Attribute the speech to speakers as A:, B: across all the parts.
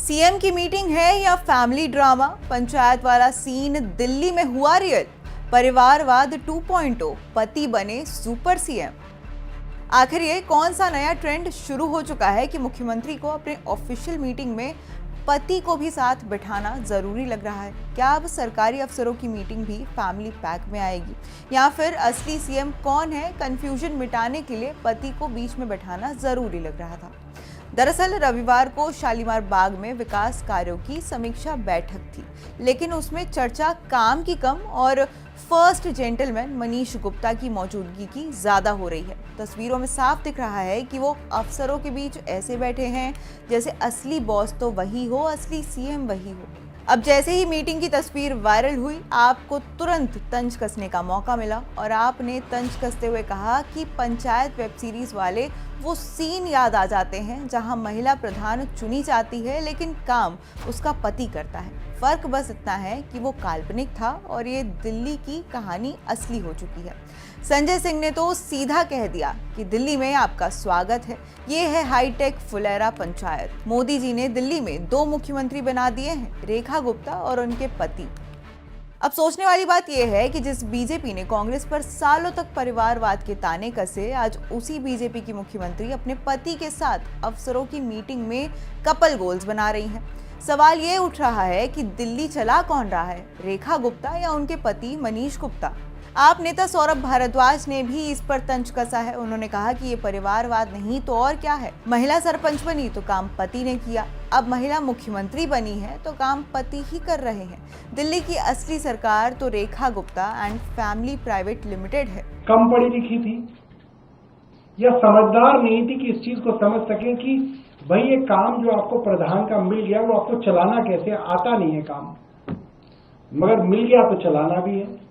A: CM की meeting है या फैमिली ड्रामा? पंचायत वाला सीन दिल्ली में हुआ रियल। परिवारवाद 2.0, पति बने सुपर सीएम। आखिर ये कौन सा नया ट्रेंड शुरू हो चुका है कि मुख्यमंत्री को अपने ऑफिशियल मीटिंग में पति को भी साथ बिठाना जरूरी लग रहा है? क्या अब सरकारी अफसरों की मीटिंग भी फैमिली पैक में आएगी, या फिर असली सीएम कौन है कंफ्यूजन मिटाने के लिए पति को बीच में बैठाना जरूरी लग रहा था? दरअसल रविवार को शालीमार बाग में विकास कार्यों की समीक्षा बैठक थी, लेकिन उसमें चर्चा काम की कम और फर्स्ट जेंटलमैन मनीष गुप्ता की मौजूदगी की ज्यादा हो रही है। तस्वीरों में साफ दिख रहा है कि वो अफसरों के बीच ऐसे बैठे हैं जैसे असली बॉस तो वही हो, असली सीएम वही हो। अब जैसे ही मीटिंग की तस्वीर वायरल हुई, आपको तुरंत तंज कसने का मौका मिला और आपने तंज कसते हुए कहा कि पंचायत वेब सीरीज वाले वो सीन याद आ जाते हैं जहां महिला प्रधान चुनी जाती है लेकिन काम उसका पति करता है। फर्क बस इतना है कि वो काल्पनिक था और ये दिल्ली की कहानी असली हो चुकी है। संजय सिंह ने तो सीधा कह दिया कि दिल्ली में आपका स्वागत है, ये है हाईटेक फुलेरा पंचायत। मोदी जी ने दिल्ली में 2 मुख्यमंत्री बना दिए हैं, रेखा गुप्ता और उनके पति। अब सोचने वाली बात यह है कि जिस बीजेपी ने कांग्रेस पर सालों तक परिवारवाद के ताने कसे, आज उसी बीजेपी की मुख्यमंत्री अपने पति के साथ अफसरों की मीटिंग में कपल गोल्स बना रही हैं। सवाल ये उठ रहा है कि दिल्ली चला कौन रहा है, रेखा गुप्ता या उनके पति मनीष गुप्ता? आप नेता सौरभ भारद्वाज ने भी इस पर तंज कसा है। उन्होंने कहा कि ये परिवारवाद नहीं तो और क्या है। महिला सरपंच बनी तो काम पति ने किया, अब महिला मुख्यमंत्री बनी है तो काम पति ही कर रहे हैं। दिल्ली की असली सरकार तो Rekha Gupta and family private limited है।
B: कम पढ़ी लिखी थी या समझदार नहीं थी कि इस चीज को समझ सके कि भाई ये काम जो आपको प्रधान का मिल गया वो आपको चलाना कैसे आता नहीं है काम, मगर मिल गया तो चलाना भी है।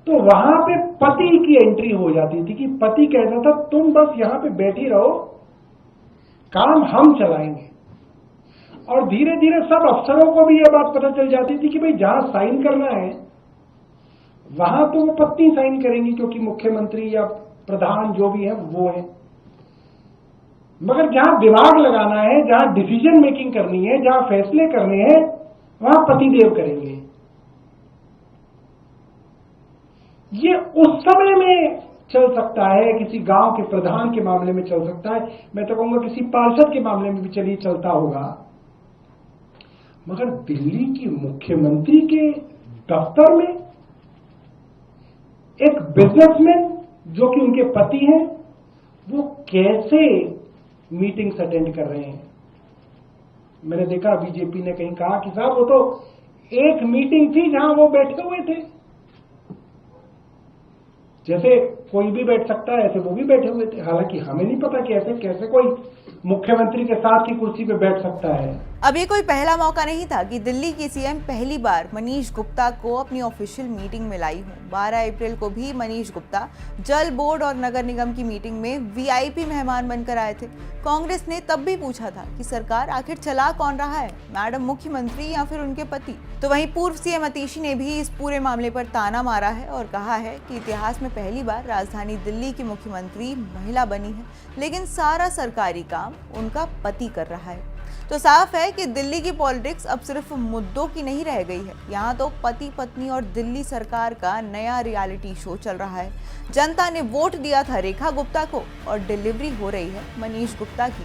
B: तो वहां पे पति की एंट्री हो जाती थी कि पति कहता था तुम बस यहां पे बैठी रहो, काम हम चलाएंगे। और धीरे धीरे सब अफसरों को भी यह बात पता चल जाती थी कि भाई जहां साइन करना है वहां तो वो पत्नी साइन करेंगी क्योंकि मुख्यमंत्री या प्रधान जो भी है वो है, मगर जहां दिमाग लगाना है, जहां डिसीजन मेकिंग करनी है, जहां फैसले करने हैं, वहां पतिदेव करेंगे। ये उस समय में चल सकता है, किसी गांव के प्रधान के मामले में चल सकता है, मैं तो कहूंगा किसी पार्षद के मामले में भी चलिए चलता होगा, मगर दिल्ली की मुख्यमंत्री के दफ्तर में एक बिजनेसमैन जो कि उनके पति हैं, वो कैसे मीटिंग्स अटेंड कर रहे हैं? मैंने देखा बीजेपी ने कहीं कहा कि साहब वो तो एक मीटिंग थी जहां वो बैठे हुए थे। जैसे कोई भी बैठ सकता है ऐसे वो भी बैठे हुए थे। हालांकि हमें नहीं पता कि ऐसे कैसे कोई मुख्यमंत्री के साथ की कुर्सी पे बैठ सकता है।
A: अब ये कोई पहला मौका नहीं था कि दिल्ली की सीएम पहली बार मनीष गुप्ता को अपनी ऑफिशियल मीटिंग में लाई हो। 12 अप्रैल को भी मनीष गुप्ता जल बोर्ड और नगर निगम की मीटिंग में वीआईपी मेहमान बनकर आए थे। कांग्रेस ने तब भी पूछा था कि सरकार आखिर चला कौन रहा है, मैडम मुख्यमंत्री या फिर उनके पति? तो वहीं पूर्व सीएम अतीशी ने भी इस पूरे मामले पर ताना मारा है और कहा है कि इतिहास में पहली बार राजधानी दिल्ली की मुख्यमंत्री महिला बनी है, लेकिन सारा सरकारी काम उनका पति कर रहा है। तो साफ है कि दिल्ली की पॉलिटिक्स अब सिर्फ मुद्दों की नहीं रह गई है, यहाँ तो पति पत्नी और दिल्ली सरकार का नया रियलिटी शो चल रहा है। जनता ने वोट दिया था रेखा गुप्ता को और डिलीवरी हो रही है मनीष गुप्ता की।